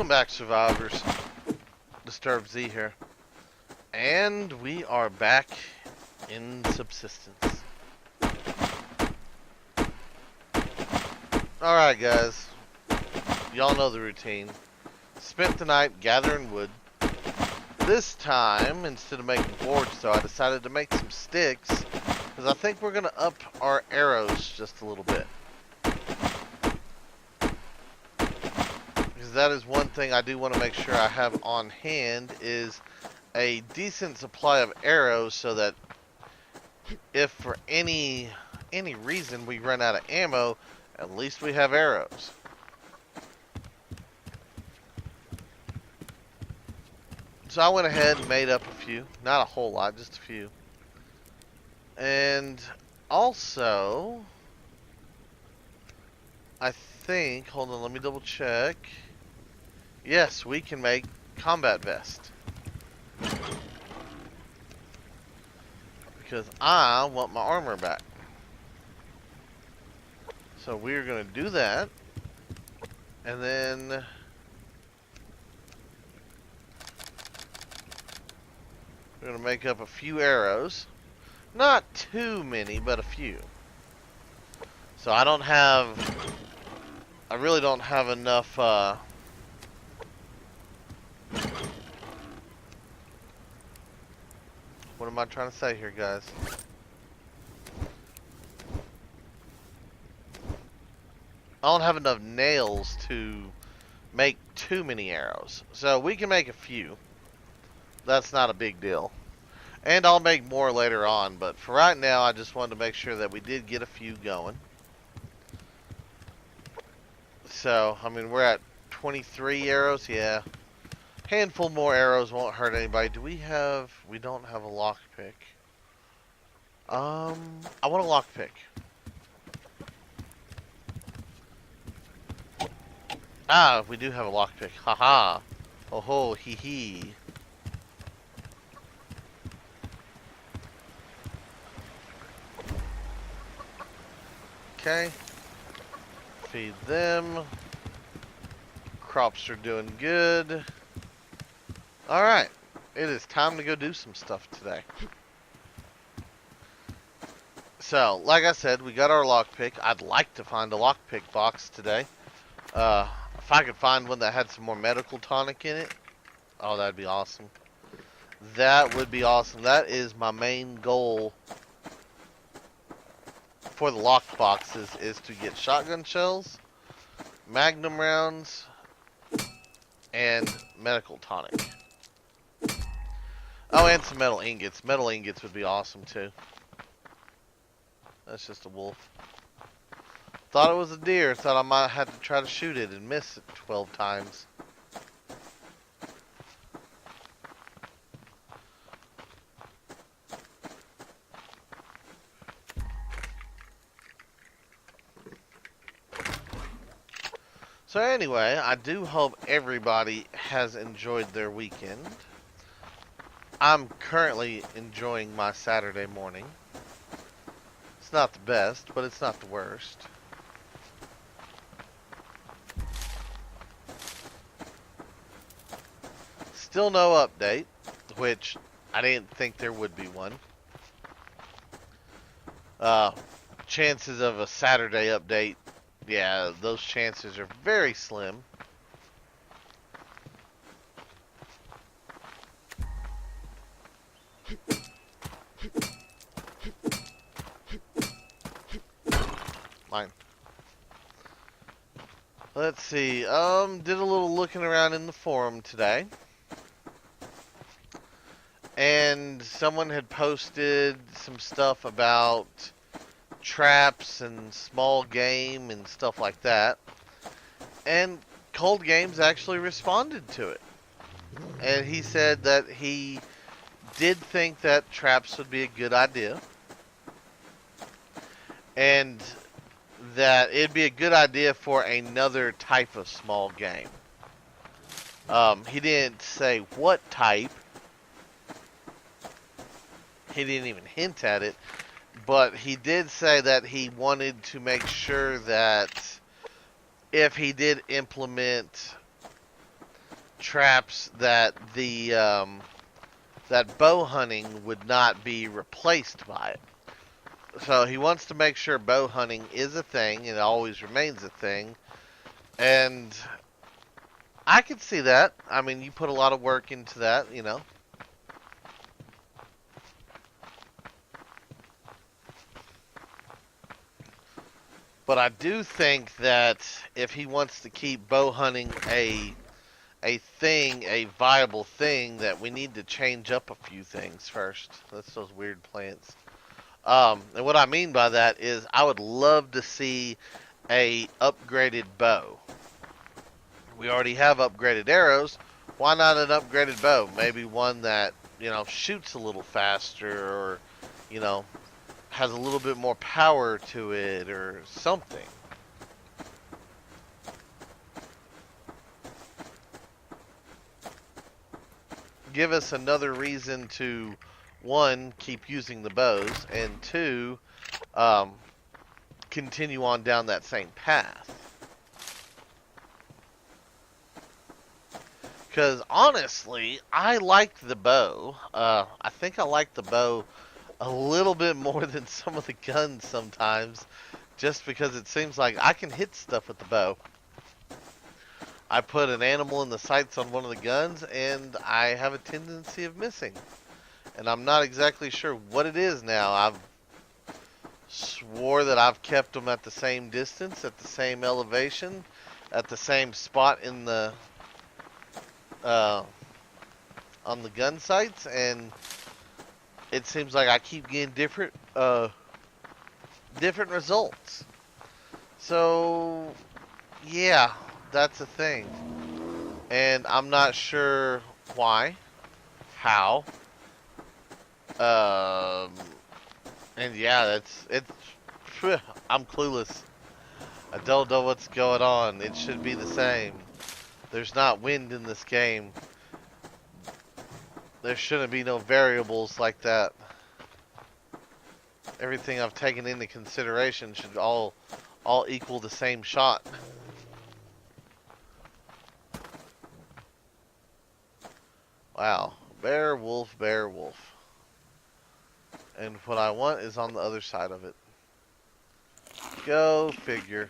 Welcome back, survivors. Disturbed Z here. And we are back in Subsistence. Alright guys, y'all know the routine. Spent the night gathering wood. This time, instead of making boards though, I decided to make some sticks, because I think we're going to up our arrows just a little bit. Because that is one thing I do want to make sure I have on hand, is a decent supply of arrows, so that if for any reason we run out of ammo, at least we have arrows. So I went ahead and made up a few. Not a whole lot, just a few. And also, I think, hold on, let me double check. Yes, we can make combat vest. Because I want my armor back. So we're going to do that. And then we're going to make up a few arrows. Not too many, but a few. So I really don't have enough, what am I trying to say here, guys? I don't have enough nails to make too many arrows. So we can make a few. That's not a big deal. And I'll make more later on, but for right now I just wanted to make sure that we did get a few going. So, I mean, we're at 23 arrows, yeah. Handful more arrows won't hurt anybody. We don't have a lockpick. I want a lockpick. Ah, we do have a lockpick. Haha. Oh ho, hee hee. Okay. Feed them. Crops are doing good. Alright. It is time to go do some stuff today. So, like I said, we got our lockpick. I'd like to find a lockpick box today. If I could find one that had some more medical tonic in it, oh, that'd be awesome. That would be awesome. That is my main goal for the lockbox, is to get shotgun shells, magnum rounds, and medical tonic. Oh, and some metal ingots. Metal ingots would be awesome too. That's just a wolf. Thought it was a deer. Thought I might have to try to shoot it and miss it 12 times. So anyway, I do hope everybody has enjoyed their weekend. I'm currently enjoying my Saturday morning. It's not the best, but it's not the worst. Still no update, which I didn't think there would be one. Chances of a Saturday update, yeah, those chances are very slim. Mine. Let's see, did a little looking around in the forum today. And someone had posted some stuff about traps and small game and stuff like that. And Cold Games actually responded to it. And he said that he did think that traps would be a good idea. And that it'd be a good idea for another type of small game. He didn't say what type. He didn't even hint at it, but he did say that he wanted to make sure that if he did implement traps that that bow hunting would not be replaced by it. So he wants to make sure bow hunting is a thing and always remains a thing. And I could see that. I mean, you put a lot of work into that, you know. But I do think that if he wants to keep bow hunting a thing, a viable thing, that we need to change up a few things first. That's those weird plants. And what I mean by that is I would love to see a upgraded bow. We already have upgraded arrows. Why not an upgraded bow? Maybe one that, you know, shoots a little faster or, you know, has a little bit more power to it or something. Give us another reason to, one, keep using the bows, and two, um, continue on down that same path. Because honestly, I liked the bow. I think I like the bow a little bit more than some of the guns sometimes, just because it seems like I can hit stuff with the bow. I put an animal in the sights on one of the guns, and I have a tendency of missing. And I'm not exactly sure what it is now. I've swore that I've kept them at the same distance, at the same elevation, at the same spot in the on the gun sights, and it seems like I keep getting different results. So yeah, that's a thing, and I'm not sure why, how, um, and yeah, it's. I'm clueless. I don't know what's going on. It should be the same. There's not wind in this game. There shouldn't be no variables like that. Everything I've taken into consideration should all equal the same shot. Wow. Bear, wolf, bear, wolf. And what I want is on the other side of it. Go figure.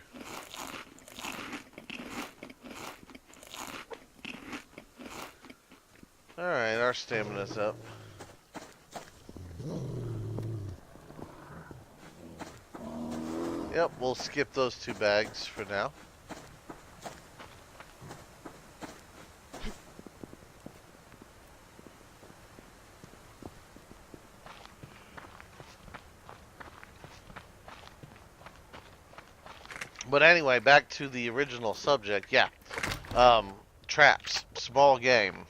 Alright, our stamina's up. Yep, we'll skip those 2 bags for now. But anyway, back to the original subject. Yeah. Traps. Small game.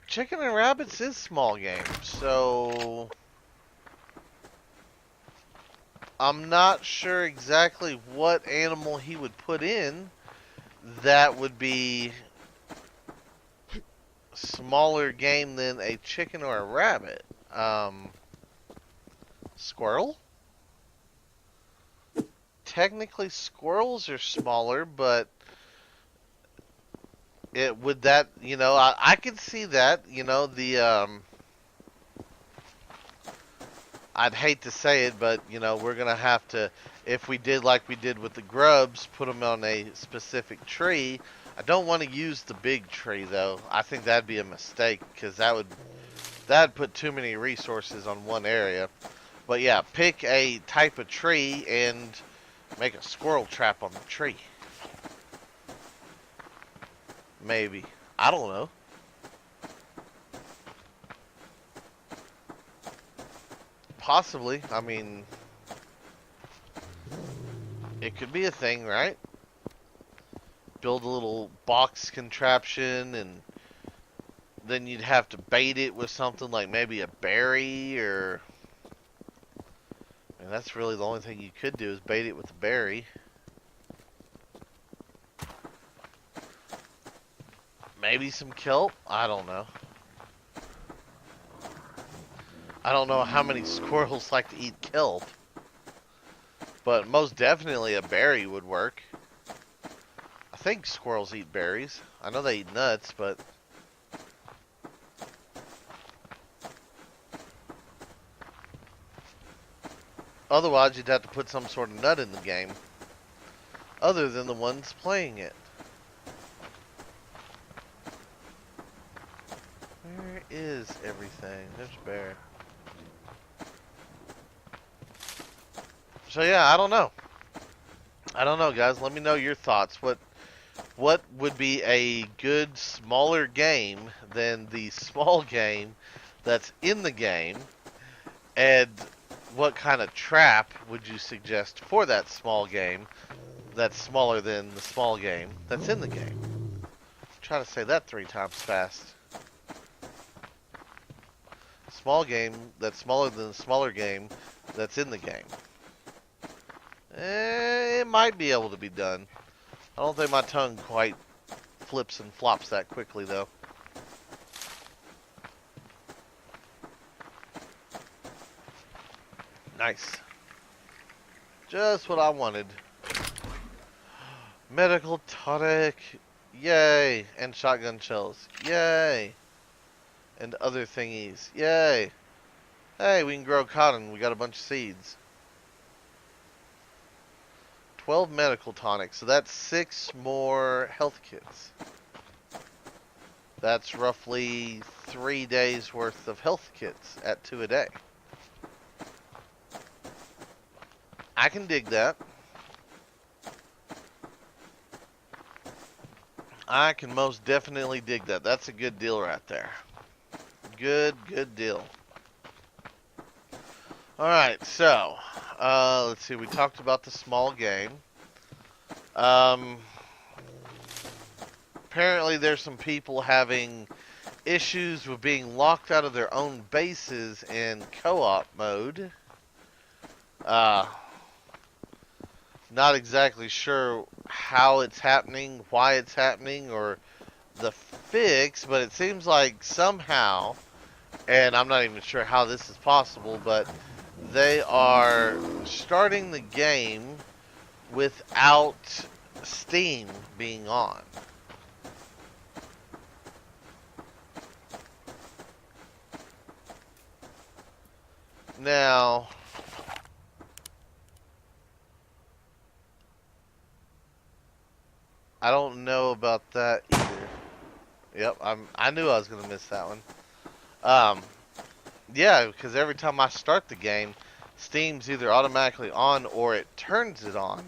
Chicken and rabbits is small game, so I'm not sure exactly what animal he would put in that would be smaller game than a chicken or a rabbit. Squirrel? Technically squirrels are smaller, but it would that, you know, I could see that, you know, I'd hate to say it, but, you know, we're going to have to, if we did like we did with the grubs, put them on a specific tree. I don't want to use the big tree, though. I think that'd be a mistake, because that'd put too many resources on one area. But yeah, pick a type of tree and make a squirrel trap on the tree. Maybe. I don't know. Possibly. I mean, it could be a thing, right? Build a little box contraption, and then you'd have to bait it with something like maybe a berry, or... And that's really the only thing you could do is bait it with a berry. Maybe some kelp? I don't know. I don't know how many squirrels like to eat kelp. But most definitely a berry would work. I think squirrels eat berries. I know they eat nuts, but... Otherwise, you'd have to put some sort of nut in the game. Other than the ones playing it. Where is everything? There's bear. So yeah, I don't know. I don't know, guys. Let me know your thoughts. What would be a good smaller game than the small game that's in the game? And what kind of trap would you suggest for that small game that's smaller than the small game that's in the game? Try to say that 3 times fast. Small game that's smaller than the smaller game that's in the game. It might be able to be done. I don't think my tongue quite flips and flops that quickly, though. Nice. Just what I wanted. Medical tonic. Yay. And shotgun shells. Yay. And other thingies. Yay. Hey, we can grow cotton. We got a bunch of seeds. 12 medical tonics. So that's 6 more health kits. That's roughly 3 days worth of health kits at 2 a day. I can dig that. I can most definitely dig that. That's a good deal right there. Good deal. Alright, so, let's see, we talked about the small game. Apparently there's some people having issues with being locked out of their own bases in co-op mode. Not exactly sure how it's happening, why it's happening, or the fix, but it seems like somehow, and I'm not even sure how this is possible, but they are starting the game without Steam being on. Now, I don't know about that either. Yep, I knew I was gonna miss that one. Yeah, because every time I start the game, Steam's either automatically on or it turns it on.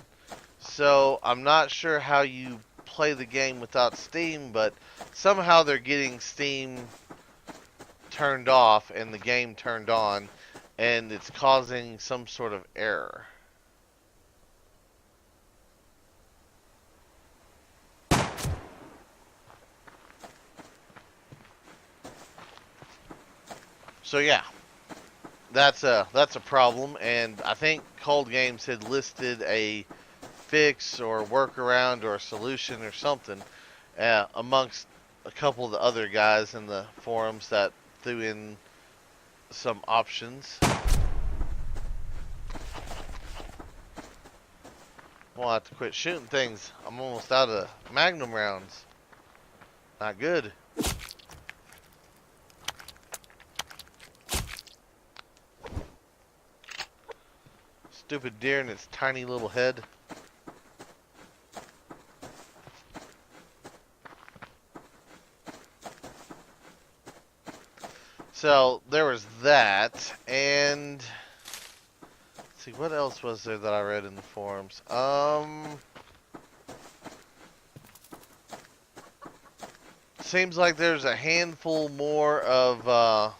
So I'm not sure how you play the game without Steam, but somehow they're getting Steam turned off and the game turned on, and it's causing some sort of error. So yeah, that's a problem, and I think Cold Games had listed a fix or workaround or a solution or something amongst a couple of the other guys in the forums that threw in some options. I'll have to quit shooting things. I'm almost out of Magnum rounds. Not good. Stupid deer and its tiny little head. So there was that, and let's see, what else was there that I read in the forums? Seems like there's a handful more of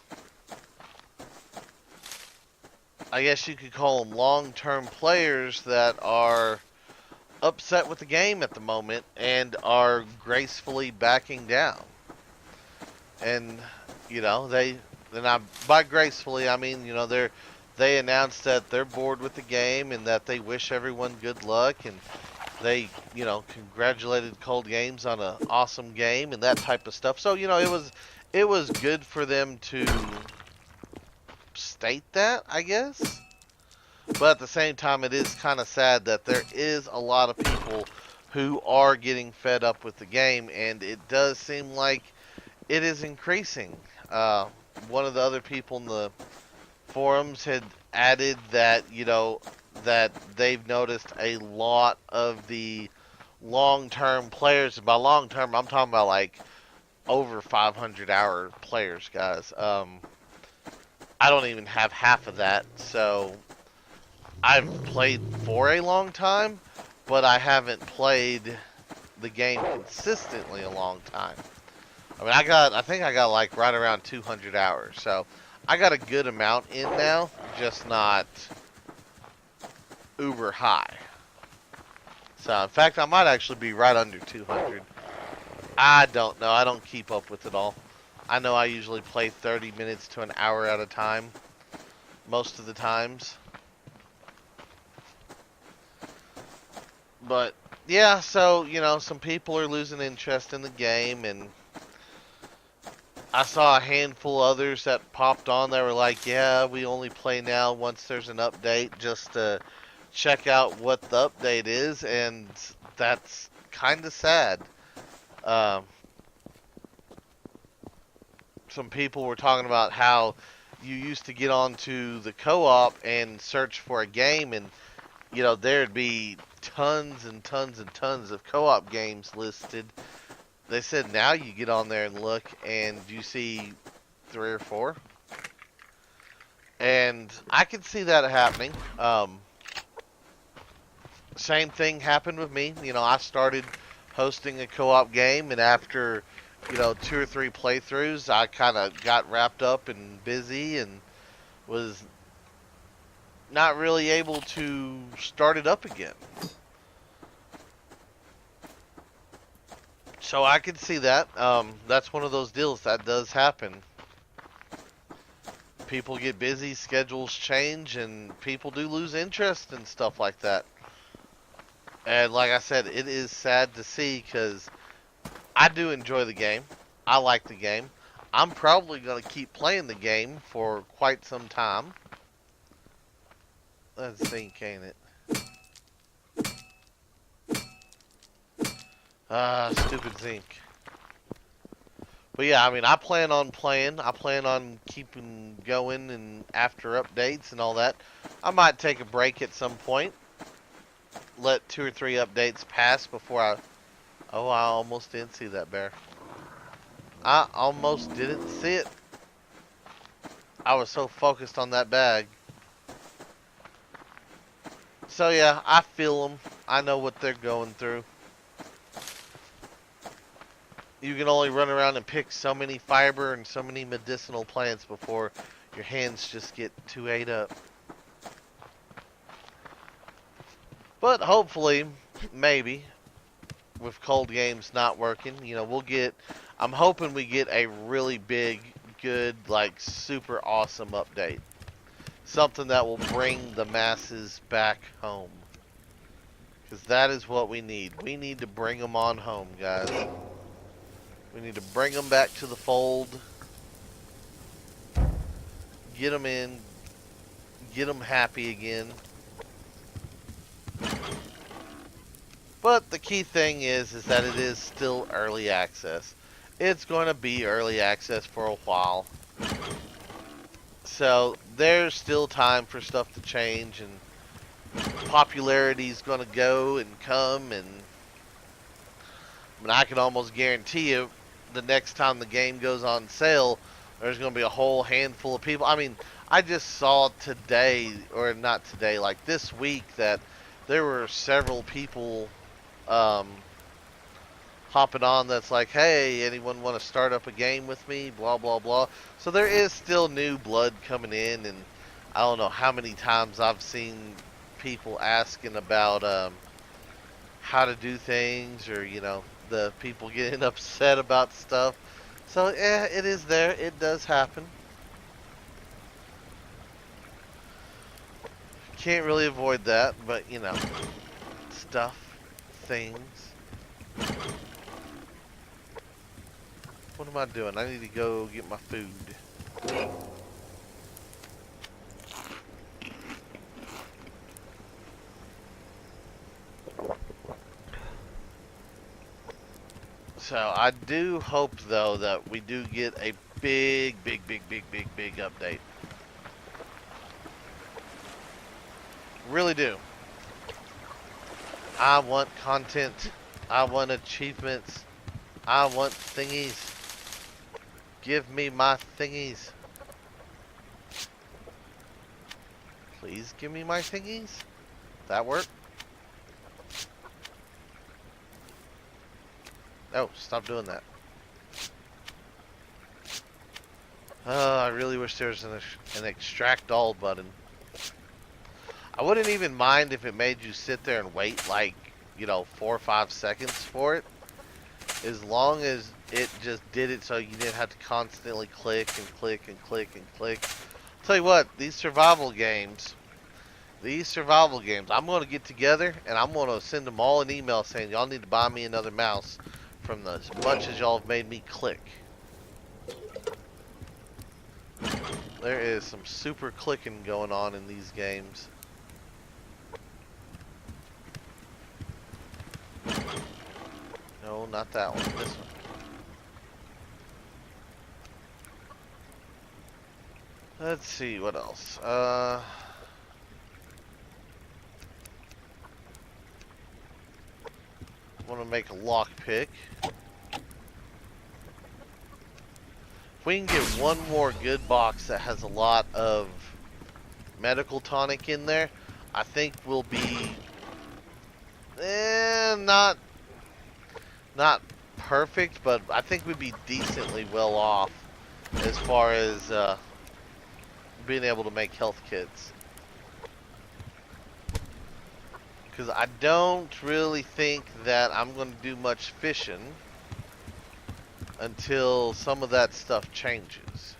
I guess you could call them long-term players that are upset with the game at the moment and are gracefully backing down. And, you know, by gracefully, I mean, you know, they announced that they're bored with the game and that they wish everyone good luck, and they, you know, congratulated Cold Games on an awesome game and that type of stuff. So, you know, it was good for them to state that, I guess. But at the same time, it is kind of sad that there is a lot of people who are getting fed up with the game, and it does seem like it is increasing. Uh, One of the other people in the forums had added that, that they've noticed a lot of the long-term players. By long-term, I'm talking about like over 500-hour players, guys. I don't even have half of that, so I've played for a long time, but I haven't played the game consistently a long time. I mean, I think I got like right around 200 hours, so I got a good amount in now, just not uber high. So, in fact, I might actually be right under 200. I don't know. I don't keep up with it all. I know I usually play 30 minutes to an hour at a time, most of the times. But, yeah, so, some people are losing interest in the game, and I saw a handful of others that popped on that were like, yeah, we only play now once there's an update, just to check out what the update is, and that's kind of sad. Um, some people were talking about how you used to get onto the co-op and search for a game, and there'd be tons and tons and tons of co-op games listed. They said now you get on there and look, and you see 3 or 4, and I can see that happening. Same thing happened with me. I started hosting a co-op game, and after 2 or 3 playthroughs, I kind of got wrapped up and busy, and was not really able to start it up again. So I can see that. That's one of those deals that does happen. People get busy, schedules change, and people do lose interest and stuff like that. And like I said, it is sad to see, because I do enjoy the game. I like the game. I'm probably going to keep playing the game for quite some time. Let's think, ain't it? Stupid zinc. But yeah, I mean, I plan on playing. I plan on keeping going, and after updates and all that, I might take a break at some point. Let 2 or 3 updates pass before I... Oh, I almost didn't see that bear. I almost didn't see it. I was so focused on that bag. So yeah, I feel them. I know what they're going through. You can only run around and pick so many fiber and so many medicinal plants before your hands just get too ate up. But hopefully, maybe, with cold games not working, I'm hoping we get a really big, good, like super awesome update. Something that will bring the masses back home. Because that is what we need. We need to bring them on home, guys. We need to bring them back to the fold. Get them in. Get them happy again. But the key thing is that it is still early access. It's going to be early access for a while. So there's still time for stuff to change, and popularity is going to go and come, and I mean, I can almost guarantee you the next time the game goes on sale, there's going to be a whole handful of people. I mean, I just saw today, or not today, like this week, that there were several people hopping on that's like, hey, anyone want to start up a game with me, blah blah blah. So there is still new blood coming in, and I don't know how many times I've seen people asking about how to do things, or the people getting upset about stuff. So yeah, it is there. It does happen. Can't really avoid that, but stuff, things. What am I doing? I need to go get my food. So I do hope though that we do get a big update. Really do. I want content. I want achievements. I want thingies. Give me my thingies. Please give me my thingies. That work? Oh, stop doing that. I really wish there was an extract all button. I wouldn't even mind if it made you sit there and wait like, 4 or 5 seconds for it. As long as it just did it so you didn't have to constantly click and click and click and click. I'll tell you what, these survival games, I'm going to get together and I'm going to send them all an email saying y'all need to buy me another mouse from as much as y'all have made me click. There is some super clicking going on in these games. No, not that one. This one. Let's see, what else? I want to make a lockpick. If we can get one more good box that has a lot of medical tonic in there, I think we'll be not perfect, but I think we'd be decently well off as far as being able to make health kits. Because I don't really think that I'm going to do much fishing until some of that stuff changes.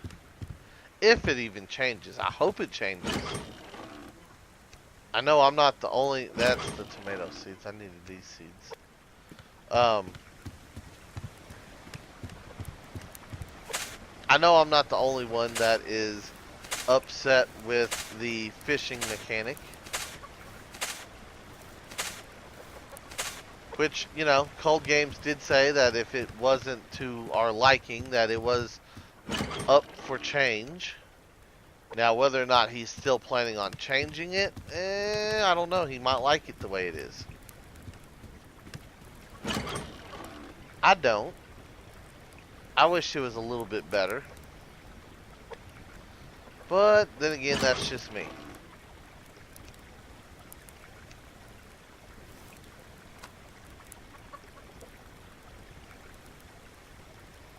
If it even changes. I hope it changes. I know I'm not the only... That's the tomato seeds. I needed these seeds. I know I'm not the only one that is upset with the fishing mechanic. Which, Cold Games did say that if it wasn't to our liking, that it was up for change. Now, whether or not he's still planning on changing it, I don't know. He might like it the way it is. I don't. I wish it was a little bit better. But, then again, that's just me.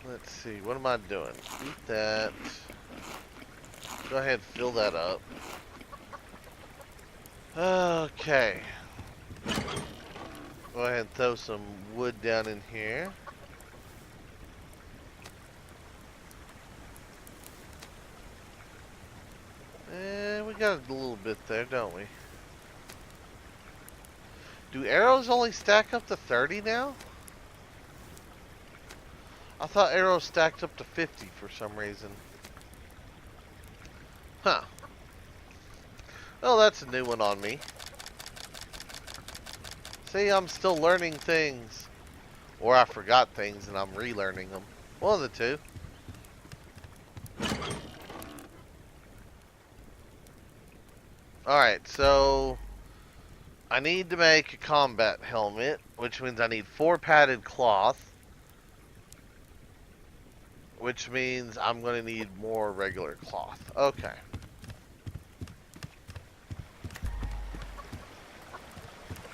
Let's see, what am I doing? Eat that. Go ahead and fill that up. Okay. Go ahead and throw some wood down in here. And we got a little bit there, don't we? Do arrows only stack up to 30 now? I thought arrows stacked up to 50 for some reason. Huh. Well, that's a new one on me. See, I'm still learning things. Or I forgot things and I'm relearning them. One of the two. Alright, so I need to make a combat helmet, which means I need 4 padded cloth. Which means I'm going to need more regular cloth. Okay.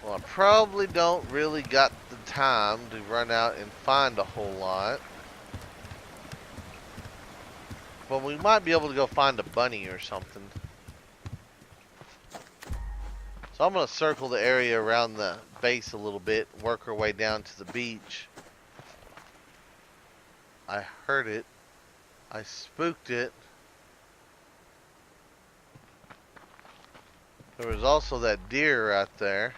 Well, I probably don't really got the time to run out and find a whole lot. But we might be able to go find a bunny or something. So I'm going to circle the area around the base a little bit, work our way down to the beach. I heard it. I spooked it. There was also that deer right there.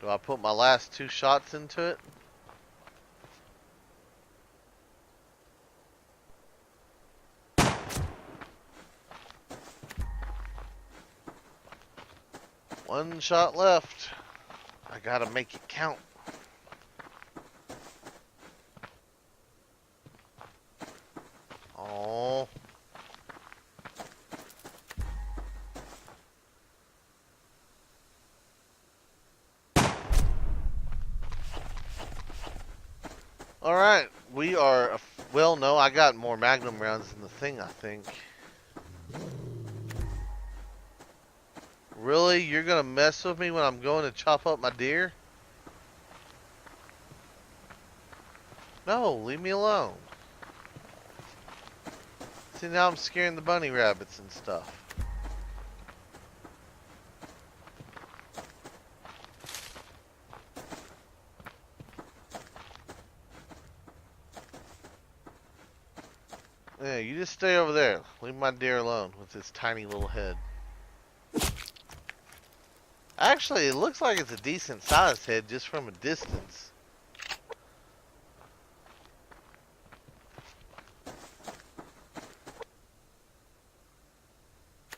Do I put my last 2 shots into it? One shot left. I gotta make it count. Alright, we are... Well, no, I got more Magnum rounds than the thing, I think. Really? You're gonna mess with me when I'm going to chop up my deer? No, leave me alone. See, now I'm scaring the bunny rabbits and stuff. Yeah, you just stay over there. Leave my deer alone with his tiny little head. Actually, it looks like it's a decent sized head just from a distance.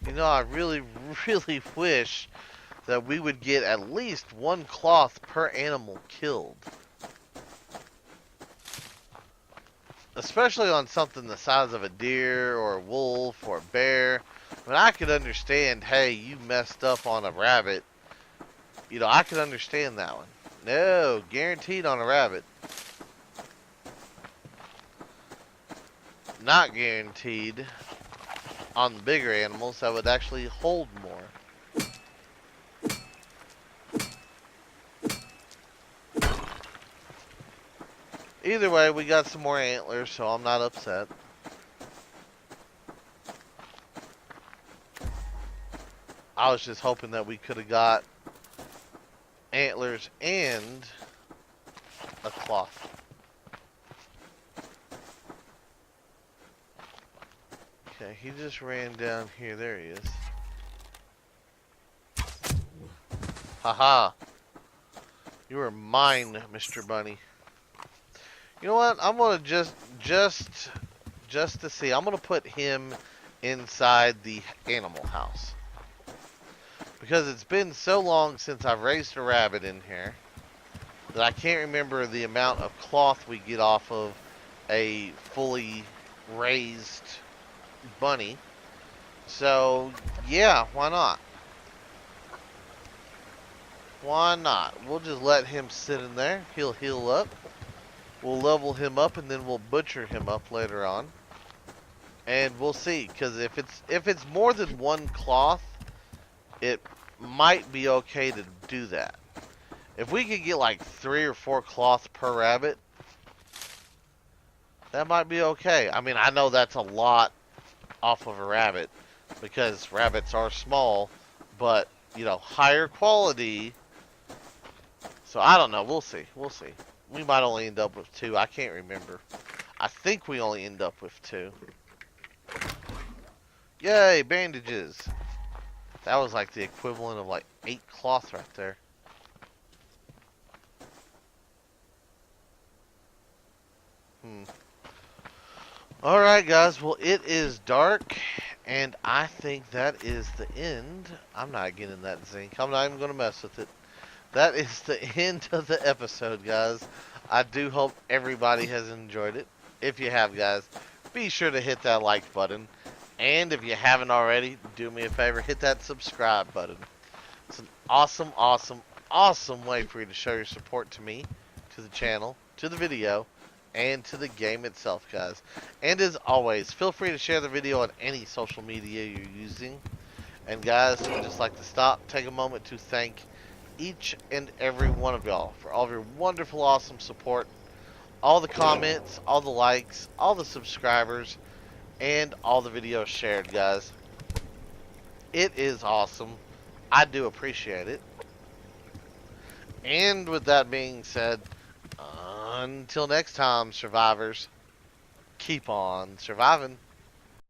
You know, I really, really wish that we would get at least one cloth per animal killed. Especially on something the size of a deer or a wolf or a bear. I mean, I could understand, hey, you messed up on a rabbit. You know, I could understand that one. No, guaranteed on a rabbit. Not guaranteed on the bigger animals that would actually hold more. Either way, we got some more antlers, so I'm not upset. I was just hoping that we could have got antlers and a cloth. Okay, he just ran down here. There he is. Haha. You are mine, Mr. Bunny. You know what? I'm gonna just to see. I'm gonna put him inside the animal house because it's been so long since I've raised a rabbit in here that I can't remember the amount of cloth we get off of a fully raised bunny. So yeah, why not? Why not? We'll just let him sit in there. He'll heal up. We'll level him up and then we'll butcher him up later on. And we'll see, because if it's more than one cloth, it might be okay to do that. If we could get like 3 or 4 cloth per rabbit, that might be okay. I mean, I know that's a lot off of a rabbit because rabbits are small, but you know, higher quality. So I don't know. We'll see. We'll see. We might only end up with 2. I can't remember. I think we only end up with 2. Yay, bandages. That was like the equivalent of like 8 cloth right there. Alright guys, well it is dark and I think that is the end. I'm not getting that zinc. I'm not even going to mess with it. That is the end of the episode, guys. I do hope everybody has enjoyed it. If you have, guys, be sure to hit that like button. And if you haven't already, do me a favor, hit that subscribe button. It's an awesome, awesome, awesome way for you to show your support to me, to the channel, to the video, and to the game itself, guys. And as always, feel free to share the video on any social media you're using. And guys, I'd just like to stop, take a moment to thank each and every one of y'all for all of your wonderful, awesome support, all the comments, all the likes, all the subscribers, and all the videos shared, guys. It is awesome. I do appreciate it. And with that being said, until next time, survivors, keep on surviving.